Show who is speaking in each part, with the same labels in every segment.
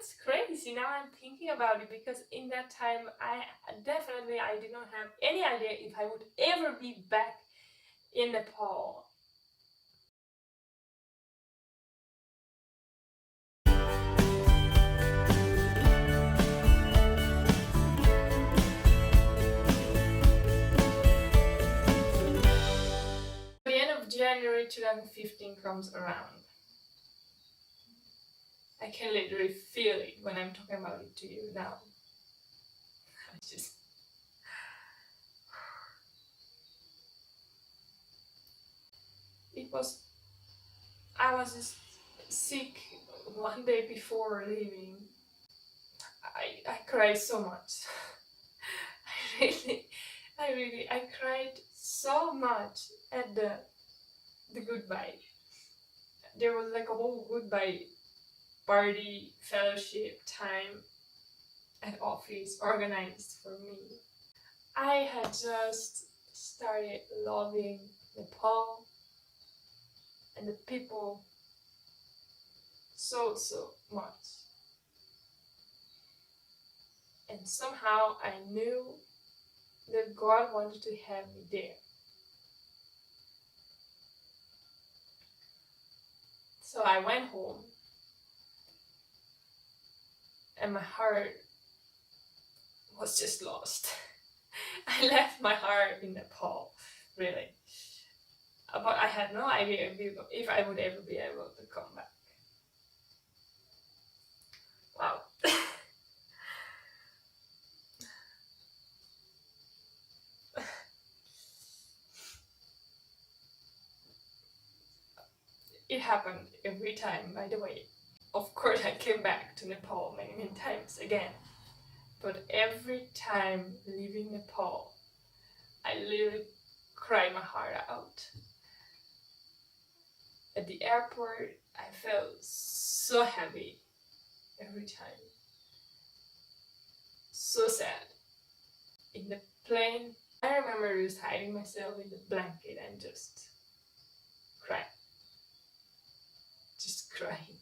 Speaker 1: that's crazy. Now I'm thinking about it, because in that time I did not have any idea if I would ever be back in Nepal. The end of January 2015 comes around. I can literally feel it when I'm talking about it to you now. I just I was just sick one day before leaving. I cried so much. I cried so much at the goodbye. There was like a whole goodbye party, fellowship time at office organized for me. I had just started loving Nepal and the people so much. And somehow I knew that God wanted to have me there. So I went home and my heart was just lost. I left my heart in Nepal, really. But I had no idea if I would ever be able to come back. Wow. It happened every time, by the way. Of course, I came back to Nepal many times again. But every time leaving Nepal, I literally cried my heart out. At the airport, I felt so heavy every time. So sad. In the plane, I remember just hiding myself in the blanket and just crying. Just crying.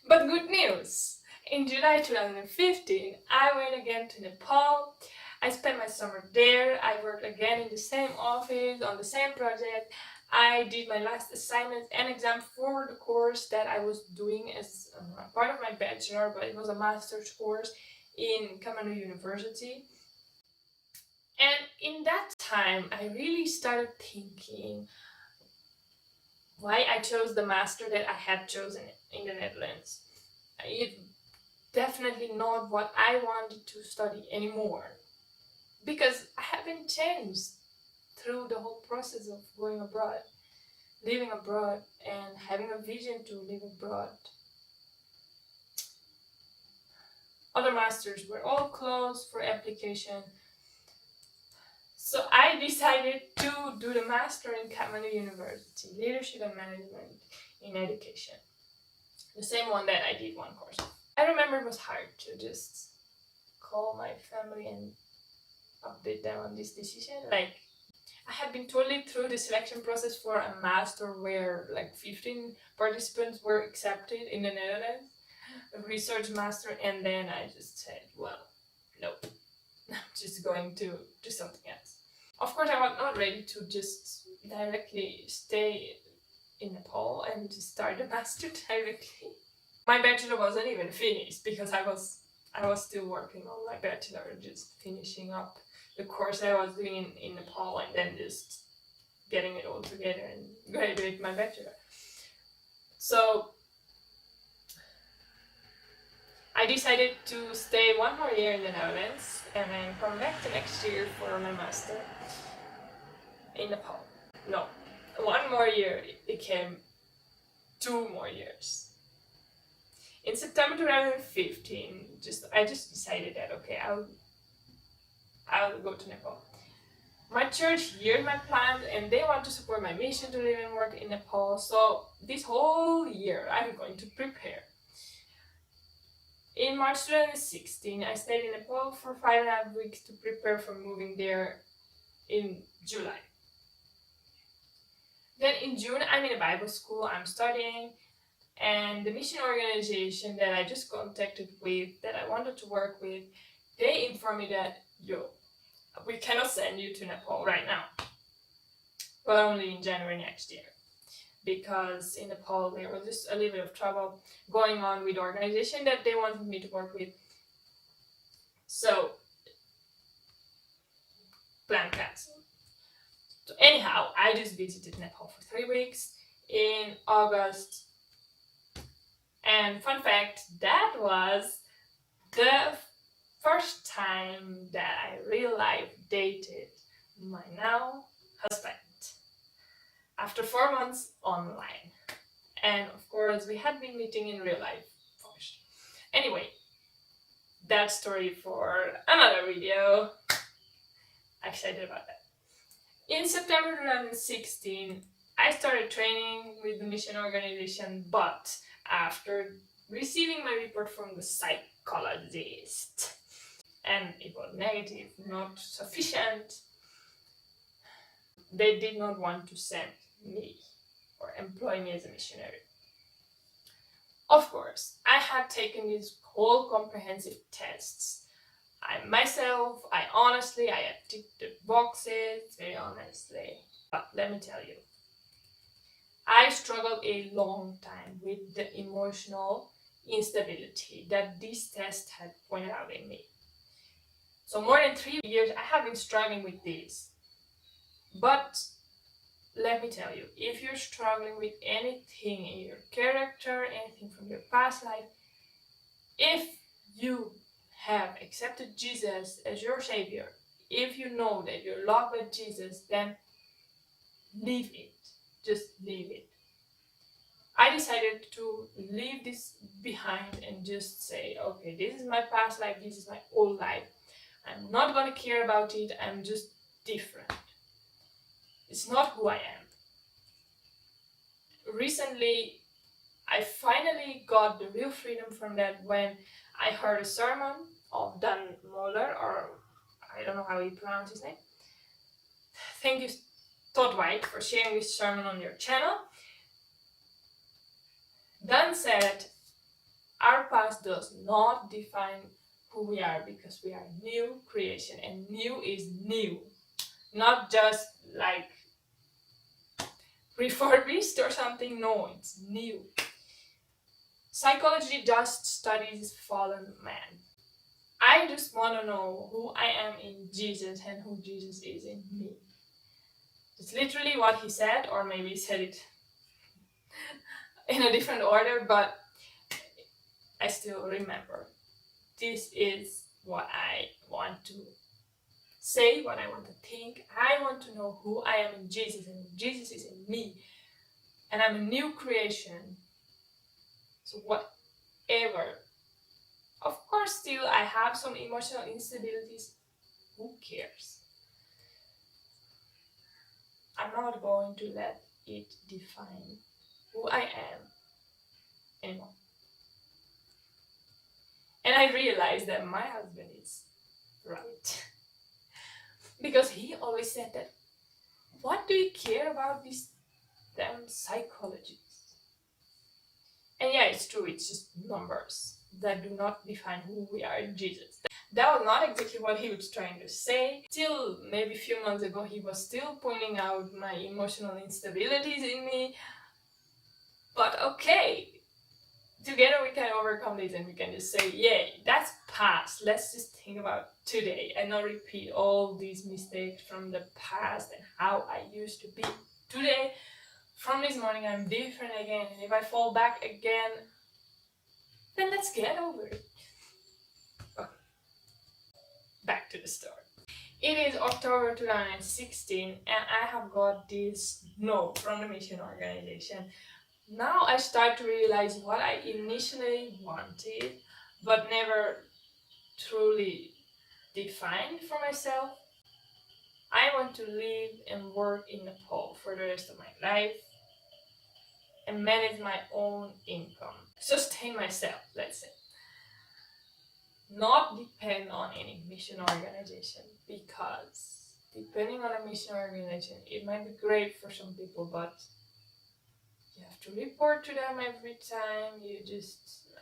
Speaker 1: But good news! In July 2015, I went again to Nepal. I spent my summer there. I worked again in the same office, on the same project. I did my last assignment and exam for the course that I was doing as part of my bachelor, but it was a master's course in Kathmandu University. And in that time, I really started thinking why I chose the master that I had chosen in the Netherlands. It definitely not what I wanted to study anymore, because I have been changed through the whole process of going abroad, living abroad, and having a vision to live abroad. Other masters were all closed for application, so I decided to do the master in Kathmandu University, Leadership and Management in Education, the same one that I did one course. I remember it was hard to just call my family and update them on this decision. Like, I had been totally through the selection process for a master where like 15 participants were accepted in the Netherlands, a research master, and then I just said, well, nope, I'm just going to do something else. Of course, I was not ready to just directly stay in Nepal and just start the master directly. My bachelor wasn't even finished because I was still working on my bachelor, just finishing up the course I was doing in Nepal and then just getting it all together and graduate my bachelor. So I decided to stay one more year in the Netherlands and then come back the next year for my master in Nepal. No, one more year, it became 2 more years. In September 2015, I just decided that okay, I'll go to Nepal. My church heard my plans and they want to support my mission to live and work in Nepal. So this whole year I'm going to prepare. In March 2016, I stayed in Nepal for 5.5 weeks to prepare for moving there in July. Then in June, I'm in a Bible school, I'm studying, and the mission organization that I just contacted with, that I wanted to work with, they informed me that, we cannot send you to Nepal right now, but only in January next year. Because in Nepal, there was just a little bit of trouble going on with the organization that they wanted me to work with. So, plan cancelled. So anyhow, I just visited Nepal for 3 weeks in August. And fun fact, that was the first time that I real life dated my now husband. After 4 months online. And of course, we had been meeting in real life first. Anyway, that story for another video. Excited about that. In September 2016, I started training with the mission organization, but after receiving my report from the psychologist, and it was negative, not sufficient, they did not want to send me or employ me as a missionary. Of course, I had taken these whole comprehensive tests. I had ticked the boxes, very honestly. But let me tell you, I struggled a long time with the emotional instability that this test had pointed out in me. So more than 3 years, I have been struggling with this. But let me tell you, if you're struggling with anything in your character, anything from your past life, if you have accepted Jesus as your Savior, if you know that you're loved by Jesus, then leave it. Just leave it. I decided to leave this behind and just say, okay, this is my past life, this is my old life. I'm not gonna care about it, I'm just different. It's not who I am. Recently, I finally got the real freedom from that when I heard a sermon of Mohler, or I don't know how you pronounce his name. Thank you, Todd, for sharing this sermon on your channel. Dan said, our past does not define who we are, because we are new creation, and new is new. Not just like refurbished or something, no, it's new. Psychology just studies fallen man. I just want to know who I am in Jesus and who Jesus is in me. It's literally what he said, or maybe he said it in a different order, but I still remember. This is what I want to say, what I want to think. I want to know who I am in Jesus and Jesus is in me. And I'm a new creation. So whatever. Of course, still I have some emotional instabilities. Who cares? I'm not going to let it define who I am anymore. And I realized that my husband is right. Because he always said that, what do you care about these damn psychologists? And yeah, it's true, it's just numbers that do not define who we are in Jesus. That was not exactly what he was trying to say. Till maybe a few months ago, he was still pointing out my emotional instabilities in me. But okay, together we can overcome this and we can just say, yay, that's past. Let's just think about today and not repeat all these mistakes from the past and how I used to be. Today, from this morning, I'm different again. And if I fall back again, then let's get over it. Okay. Back to the story. It is October 2016 and I have got this note from the mission organization. Now I start to realize what I initially wanted but never truly defined for myself. I want to live and work in Nepal for the rest of my life and manage my own income. Sustain myself, let's say. Not depend on any mission organization, because depending on a mission organization, it might be great for some people, but you have to report to them every time.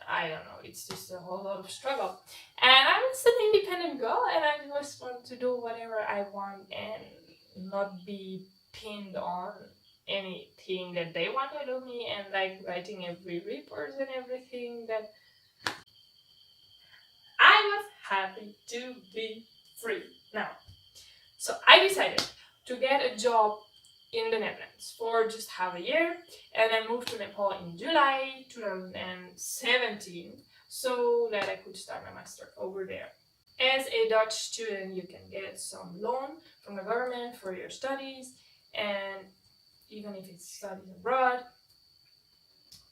Speaker 1: I don't know, it's just a whole lot of struggle. And I'm just an independent girl, and I just want to do whatever I want and not be pinned on anything that they want to do me, and like writing every report and everything. That I was happy to be free now. So I decided to get a job in the Netherlands for just half a year, and I moved to Nepal in July 2017 so that I could start my master over there. As a Dutch student, you can get some loan from the government for your studies, and even if it's studies abroad.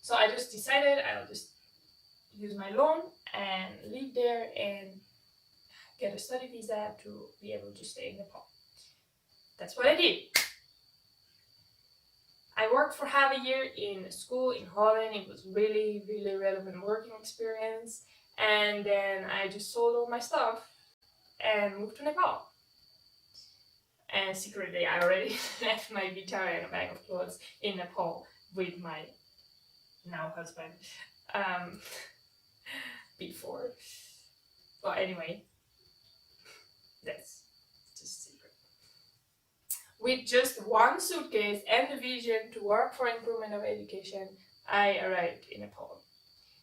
Speaker 1: So I just decided I'll just use my loan and live there and get a study visa to be able to stay in Nepal. That's what I did. I worked for half a year in a school in Holland. It was really, really relevant working experience. And then I just sold all my stuff and moved to Nepal. And secretly, I already left my guitar and a bag of clothes in Nepal with my now husband before. But anyway, that's just secret. With just one suitcase and the vision to work for improvement of education, I arrived in Nepal.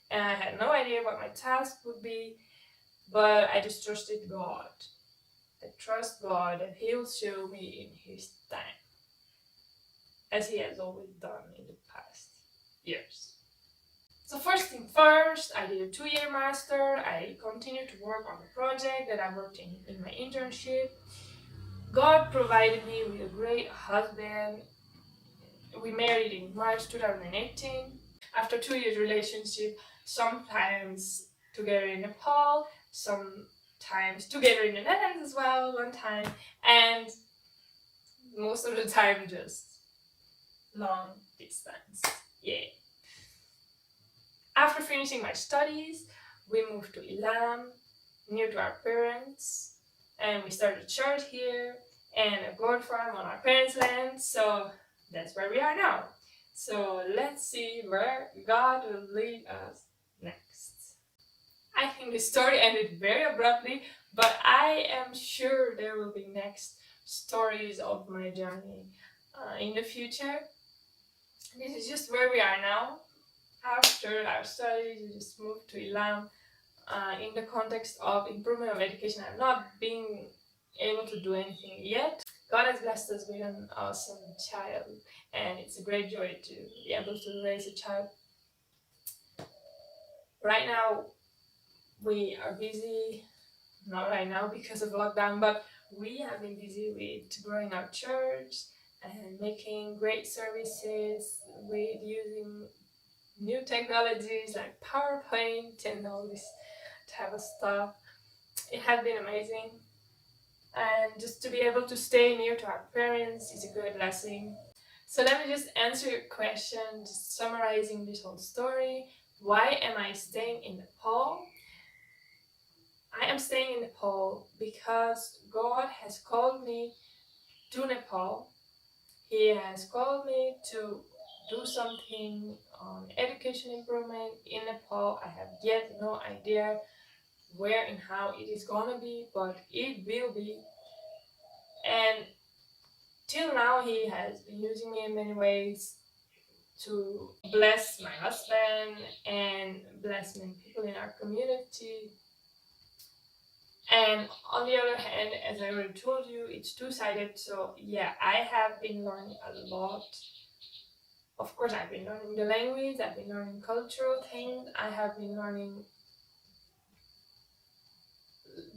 Speaker 1: And I had no idea what my task would be, but I just trusted God. I trust God that He will show me in His time, as He has always done in the past years. So first thing first, I did a 2-year master. I continued to work on the project that I worked in my internship. God provided me with a great husband. We married in March 2018. After 2 years relationship, sometimes together in Nepal, sometimes together in the Netherlands as well, one time, and most of the time just long distance. Yeah. After finishing my studies, we moved to Ilam, near to our parents, and we started a church here and a goat farm on our parents' land. So that's where we are now. So let's see where God will lead us next. I think the story ended very abruptly, but I am sure there will be next stories of my journey in the future. This is just where we are now. After our studies, we just moved to Ilam. In the context of improvement of education, I've not been able to do anything yet. God has blessed us with an awesome child, and it's a great joy to be able to raise a child. Right now, we are busy, not right now because of lockdown, but we have been busy with growing our church and making great services with using new technologies like PowerPoint and all this type of stuff. It has been amazing, and just to be able to stay near to our parents is a great blessing. So let me just answer your question, just summarizing this whole story. Why am I staying in Nepal? I am staying in Nepal because God has called me to Nepal. He has called me to do something on education improvement in Nepal. I have yet no idea where and how it is gonna be, but it will be. And till now, He has been using me in many ways to bless my husband and bless many people in our community. And on the other hand, as I already told you, it's two-sided. So yeah, I have been learning a lot. Of course, I've been learning the language, I've been learning cultural things, I have been learning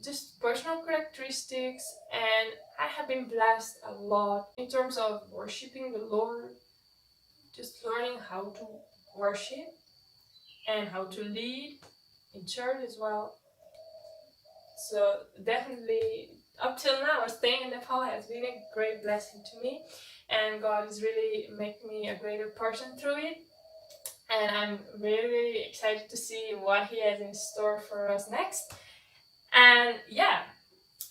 Speaker 1: just personal characteristics, and I have been blessed a lot in terms of worshiping the Lord, just learning how to worship and how to lead in church as well. So definitely, up till now, staying in Nepal has been a great blessing to me, and God is really making me a greater person through it. And I'm really, really excited to see what He has in store for us next. And yeah,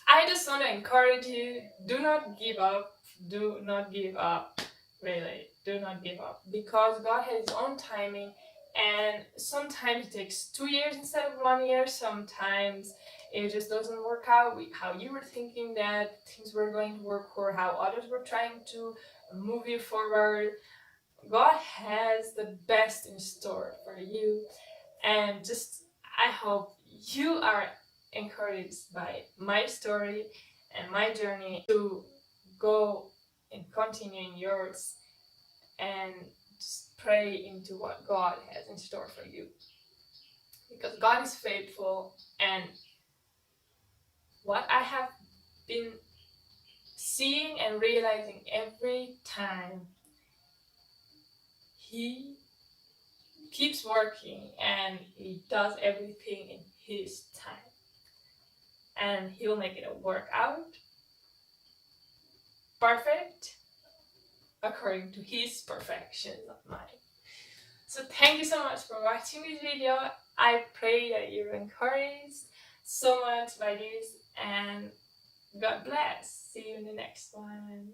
Speaker 1: I just want to encourage you, do not give up. Do not give up. Really, do not give up, because God has His own timing, and sometimes it takes 2 years instead of 1 year. Sometimes it just doesn't work out how you were thinking that things were going to work, or how others were trying to move you forward. God has the best in store for you, and just I hope you are encouraged by my story and my journey to go and continue in yours, and just pray into what God has in store for you, because God is faithful. And what I have been seeing and realizing every time, He keeps working and He does everything in His time, and He'll make it work out perfect according to His perfection, not mine. So thank you so much for watching this video. I pray that you're encouraged so much by this, and God bless. See you in the next one.